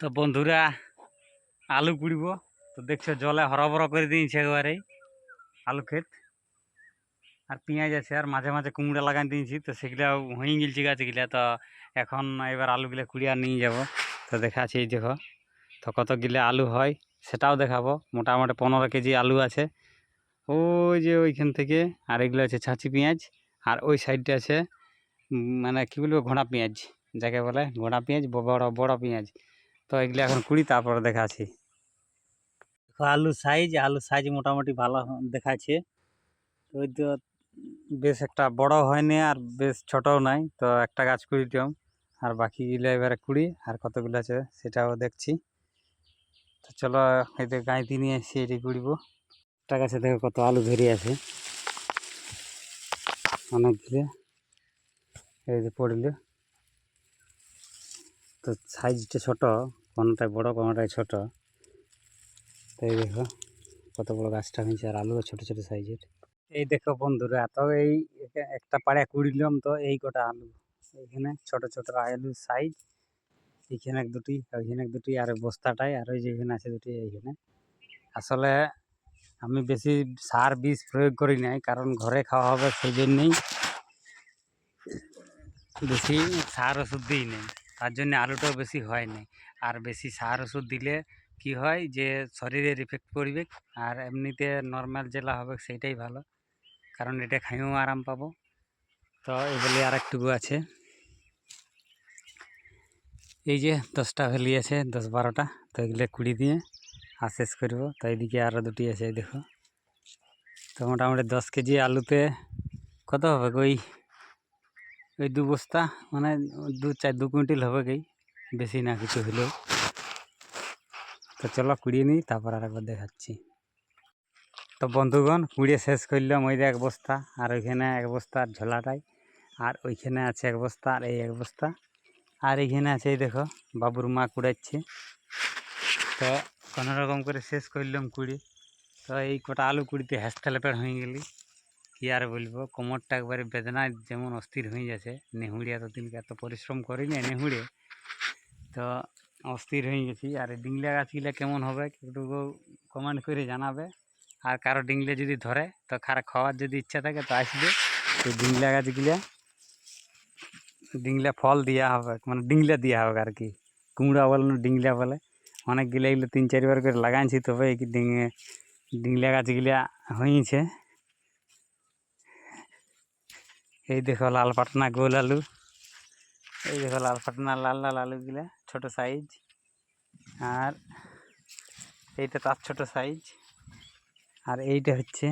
তো বন্ধুরা আলু কুড়িব। তো দেখছো জলে হরবর করে দিয়েছে একবারেই আলু ক্ষেত। আর পেঁয়াজ আছে, আর মাঝে মাঝে কুমড়া লাগাই দিয়েছি, তো সেগুলা হয়ে গেলছে গাছগুলা। তো এখন এবার আলুগুলা কুড়িয়ে নিয়ে যাব। তো দেখাচ্ছি, এই দেখো তো কতগুলা আলু হয় সেটাও দেখাবো। মোটামুটি 15 কেজি আলু আছে ওই যে ওইখান থেকে। আর এগুলো আছে ছাঁচি পেঁয়াজ। আর ওই সাইডটা আছে মানে কি বলবো, ঘোড়া পেঁয়াজ যাকে বলে, ঘোড়া পেঁয়াজ, বড় বড় পেঁয়াজ। তো এগুলো এখন কুড়ি, তারপরে দেখাচ্ছি। আলু সাইজ মোটামুটি ভালো দেখাচ্ছে। ওই তো বেশ একটা বড় হয়নি আর বেশ ছোটও নাই। তো একটা গাছ কুড়িতাম, আর বাকিগুলো এবারে কুড়ি। আর কতগুলো আছে সেটাও দেখছি। তো চলো, এই যে গাঁইতি নিয়ে এসেছি, এটি কুড়িব। একটা গাছে দেখো কত আলু ধরে আছে, অনেকগুলো। এই যে পড়লে তো সাইজটা ছোট, কোনটায় বড় কোনটায় ছোট। তো এই দেখো কত বড় গাছটা হয়েছে, আর আলুও ছোট ছোট সাইজের। এই দেখো বন্ধুরা, তো এই একটা পাড়ে কুড়িলাম। তো এই কটা আলু এইখানে ছোট ছোট আলু সাইজ, এইখানে এক দুটি, ওইখানে এক দুটি, আর বস্তাটাই, আর ওই যেখানে আছে দুটি এইখানে। আসলে আমি বেশি সার বীজ প্রয়োগ করি নাই, কারণ ঘরে খাওয়া হবে সেই জন্যেই বেশি সার ওষুধ দিই নেই। তার জন্য আলুটাও বেশি হয় নাই। আর বেশি সার ওষুধ দিলে কি হয় যে শরীরের ইফেক্ট পড়বে। আর এমনিতে নর্মাল যেটা হবে সেইটাই ভালো, কারণ এটা খাইও আরাম পাবো। তো এই বলে আর একটুকু আছে, এই যে 10টা ভ্যালি আছে, 10-12টা। তো এগুলো কুড়ি দিয়ে আর শেষ করব। তো এইদিকে আরও দুটি আছে, এই দেখো। তো মোটামুটি 10 কেজি আলুতে কত হবে, ওই 2 বস্তা, মানে 2 কুইন্টাল হবে কি, বেশি না কিছু হলেও। তো চলো কুড়িয়ে নিই, তারপর আর একবার দেখাচ্ছি। তো বন্ধুগণ কুড়িয়ে শেষ করলাম। ওই 1 বস্তা, আর ওইখানে 1 বস্তার ঝোলাটাই, আর ওইখানে আছে 1 বস্তা, আর এই 1 বস্তা, আর এইখানে আছে এই দেখো বাবুর মা কুড়াচ্ছে। তো কোনো রকম করে শেষ করলাম কুড়ি। তো এই কটা আলু কুড়িতে হ্যাস্টালেপের হয়ে গেলি, কি আর বলবো। কোমরটা একবারে বেদনায় যেমন অস্থির হয়ে গেছে। নেহুড়ে এতদিনকে এত পরিশ্রম করিনি নেহুড়ে, তো অস্থির হয়ে গেছি। আর এই ডিংলা গাছগুলা কেমন হবে একটু কমেন্ট করে জানাবে। আর কারো ডিংলে যদি ধরে, তো খাওয়ার যদি ইচ্ছা থাকে তো আসবে। এই ডিংলা গাছগুলা ডিংলা ফল দেওয়া হবে, মানে ডিংলা দেওয়া হবে আর কি। কুমড়া বলে না, ডিংলা বলে। অনেকগুলো এগুলো 3-4 বার করে লাগাইছি, তবে এই ডিংলা গাছগুলা হয়েছে। এই দেখো লাল পাটনা গোল আলু, এই দেখো লাল পাটনা লাল লাল আলুগুলা ছোট সাইজ। আর এইটা তার ছোট সাইজ, আর এইটা হচ্ছে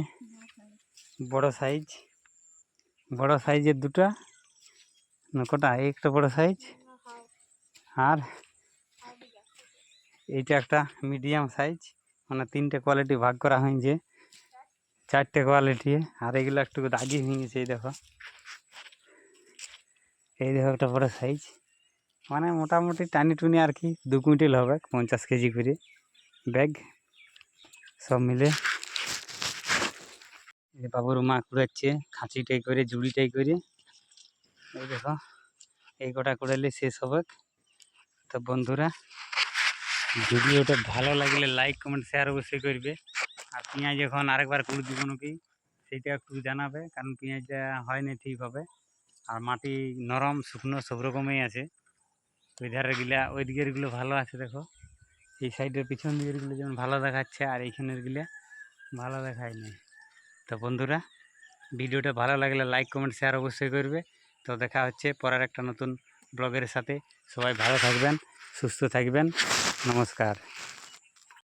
বড় সাইজ। বড় সাইজের দুটা না কটা, একটা বড় সাইজ, আর এইটা একটা মিডিয়াম সাইজ। মানে 3টে কোয়ালিটি ভাগ করা হয়েছে, 4টে কোয়ালিটি। আর এগুলো একটু দাগি হয়ে গেছে, এই দেখো। এই দেখো একটা বড় সাইজ, মানে মোটামুটি টানি টুনি আর কি 2 কুইন্টাল হবে, 50 কেজি করে ব্যাগ সব মিলে। এই বাবুর মা কুড়াচ্ছে খাঁচিটাই করে, জুড়িটাই করে। এই দেখো এই কটা কুড়ালে শেষ হবে। তো বন্ধুরা ভিডিওটা ভালো লাগলে লাইক কমেন্ট শেয়ার অবশ্যই করবে। আর পেঁয়াজ এখন আরেকবার কুড়ি দিব নাকি সেইটা একটু জানাবে, কারণ পেঁয়াজটা হয়নি ঠিকভাবে। আর মাটি নরম শুকনো সব রকমই আছে। ওই ধারের গিলা ওই দিকের গুলো ভালো আছে, দেখো এই সাইডের পিছন দিকের গুলো যেমন ভালো দেখাচ্ছে, আর এইখানের গুলা ভালো দেখায় না। তো বন্ধুরা ভিডিওটা ভালো লাগলে লাইক কমেন্ট শেয়ার অবশ্যই করবে। তো দেখা হচ্ছে পরের একটা নতুন ব্লগের সাথে। সবাই ভালো থাকবেন, সুস্থ থাকবেন, নমস্কার।